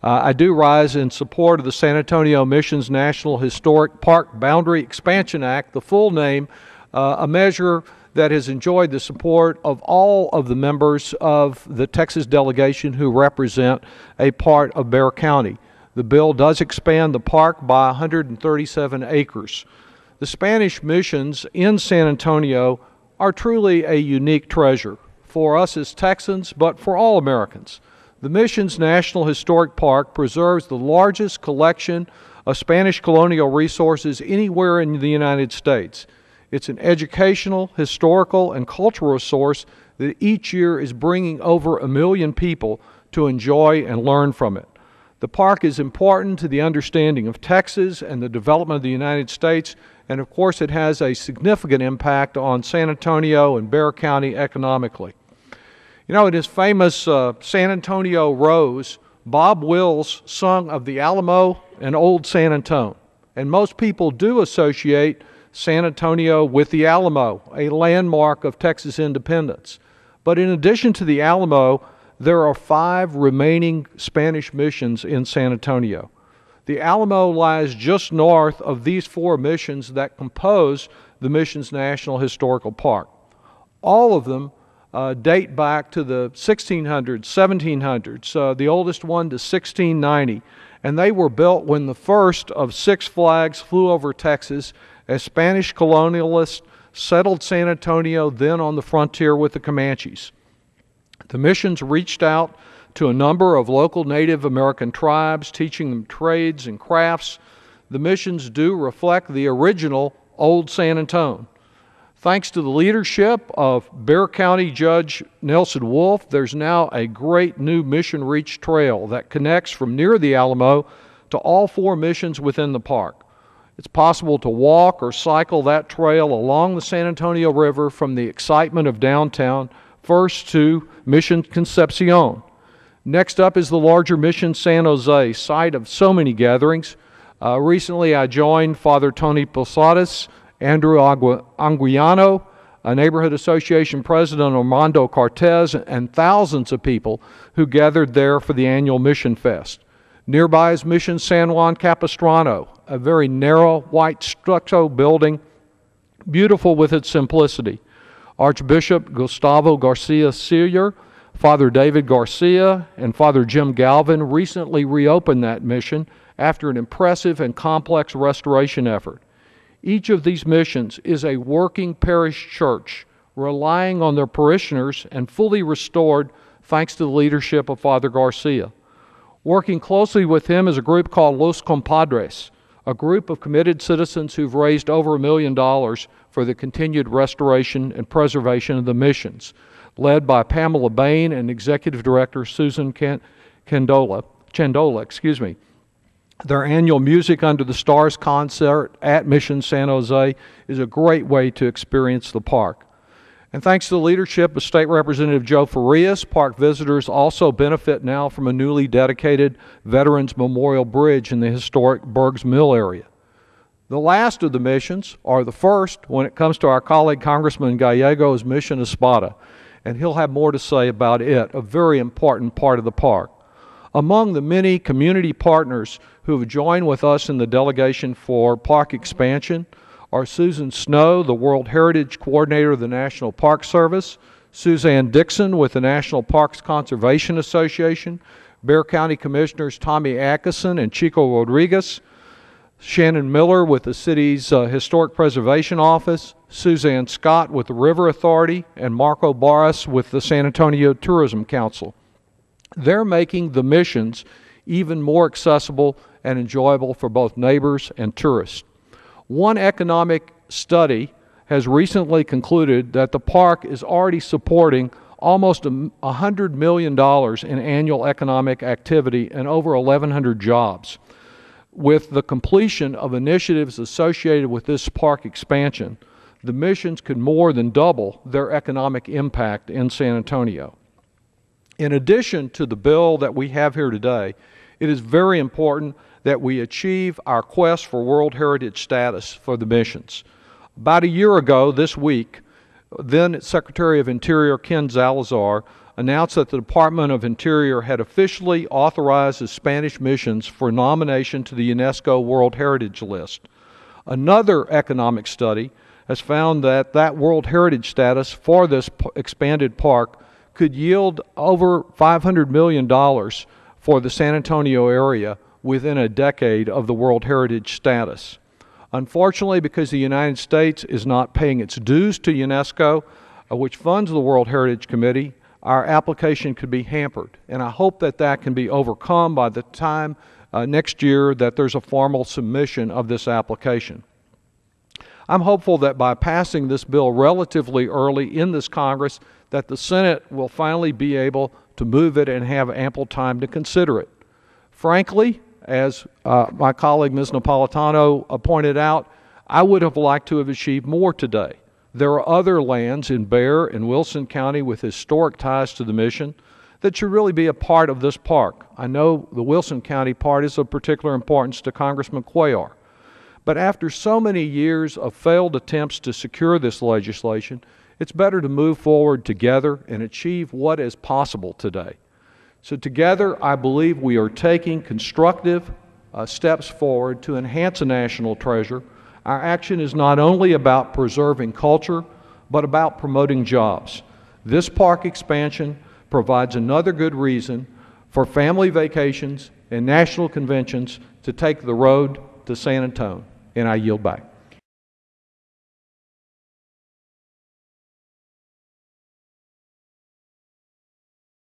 I do rise in support of the San Antonio Missions National Historic Park Boundary Expansion Act, the full name, a measure that has enjoyed the support of all of the members of the Texas delegation who represent a part of Bexar County. The bill does expand the park by 137 acres. The Spanish missions in San Antonio are truly a unique treasure for us as Texans, but for all Americans. The Missions National Historic Park preserves the largest collection of Spanish colonial resources anywhere in the United States. It's an educational, historical, and cultural resource that each year is bringing over 1 million people to enjoy and learn from it. The park is important to the understanding of Texas and the development of the United States, and of course it has a significant impact on San Antonio and Bexar County economically. You know, in his famous San Antonio Rose, Bob Wills sung of the Alamo and Old San Antone, and most people do associate San Antonio with the Alamo, a landmark of Texas independence. But in addition to the Alamo, there are 5 remaining Spanish missions in San Antonio. The Alamo lies just north of these 4 missions that compose the Missions National Historical Park. All of them date back to the 1600s, 1700s, the oldest one to 1690, and they were built when the first of 6 flags flew over Texas as Spanish colonialists settled San Antonio, then on the frontier with the Comanches. The missions reached out to a number of local Native American tribes, teaching them trades and crafts. The missions do reflect the original Old San Antone. Thanks to the leadership of Bexar County Judge Nelson Wolf, there's now a great new Mission Reach trail that connects from near the Alamo to all 4 missions within the park. It's possible to walk or cycle that trail along the San Antonio River from the excitement of downtown, first to Mission Concepcion. Next up is the larger Mission San Jose, site of so many gatherings. Recently I joined Father Tony Posadas, Andrew Anguiano, a neighborhood association president Armando Cortez, and thousands of people who gathered there for the annual Mission Fest. Nearby is Mission San Juan Capistrano, a very narrow white stucco building, beautiful with its simplicity. Archbishop Gustavo Garcia Siller, Father David Garcia, and Father Jim Galvin recently reopened that mission after an impressive and complex restoration effort. Each of these missions is a working parish church, relying on their parishioners and fully restored thanks to the leadership of Father Garcia. Working closely with him is a group called Los Compadres, a group of committed citizens who've raised over $1 million for the continued restoration and preservation of the missions, led by Pamela Bain and Executive Director Susan Chandola. Their annual Music Under the Stars concert at Mission San Jose is a great way to experience the park. And thanks to the leadership of State Representative Joe Farias, park visitors also benefit now from a newly dedicated Veterans Memorial Bridge in the historic Bergs Mill area. The last of the missions, or the first when it comes to our colleague Congressman Gallego, is Mission Espada, and he'll have more to say about it, a very important part of the park. Among the many community partners who have joined with us in the delegation for park expansion are Susan Snow, the World Heritage Coordinator of the National Park Service, Suzanne Dixon with the National Parks Conservation Association, Bexar County Commissioners Tommy Atkinson and Chico Rodriguez, Shannon Miller with the city's Historic Preservation Office, Suzanne Scott with the River Authority, and Marco Barras with the San Antonio Tourism Council. They're making the missions even more accessible and enjoyable for both neighbors and tourists. One economic study has recently concluded that the park is already supporting almost $100 million in annual economic activity and over 1,100 jobs. With the completion of initiatives associated with this park expansion, the missions could more than double their economic impact in San Antonio. In addition to the bill that we have here today, it is very important that we achieve our quest for World Heritage status for the missions. About a year ago this week, then Secretary of Interior Ken Salazar announced that the Department of Interior had officially authorized the Spanish missions for nomination to the UNESCO World Heritage List. Another economic study has found that World Heritage status for this expanded park could yield over $500 million for the San Antonio area within a decade of the World Heritage status. Unfortunately, because the United States is not paying its dues to UNESCO, which funds the World Heritage Committee, our application could be hampered. And I hope that that can be overcome by the time next year that there's a formal submission of this application. I'm hopeful that by passing this bill relatively early in this Congress, that the Senate will finally be able to move it and have ample time to consider it. Frankly, as my colleague Ms. Napolitano pointed out, I would have liked to have achieved more today. There are other lands in Bexar and Wilson County with historic ties to the mission that should really be a part of this park. I know the Wilson County part is of particular importance to Congressman Cuellar. But after so many years of failed attempts to secure this legislation, it's better to move forward together and achieve what is possible today. So together, I believe we are taking constructive steps forward to enhance a national treasure. Our action is not only about preserving culture, but about promoting jobs. This park expansion provides another good reason for family vacations and national conventions to take the road to San Antonio, and I yield back.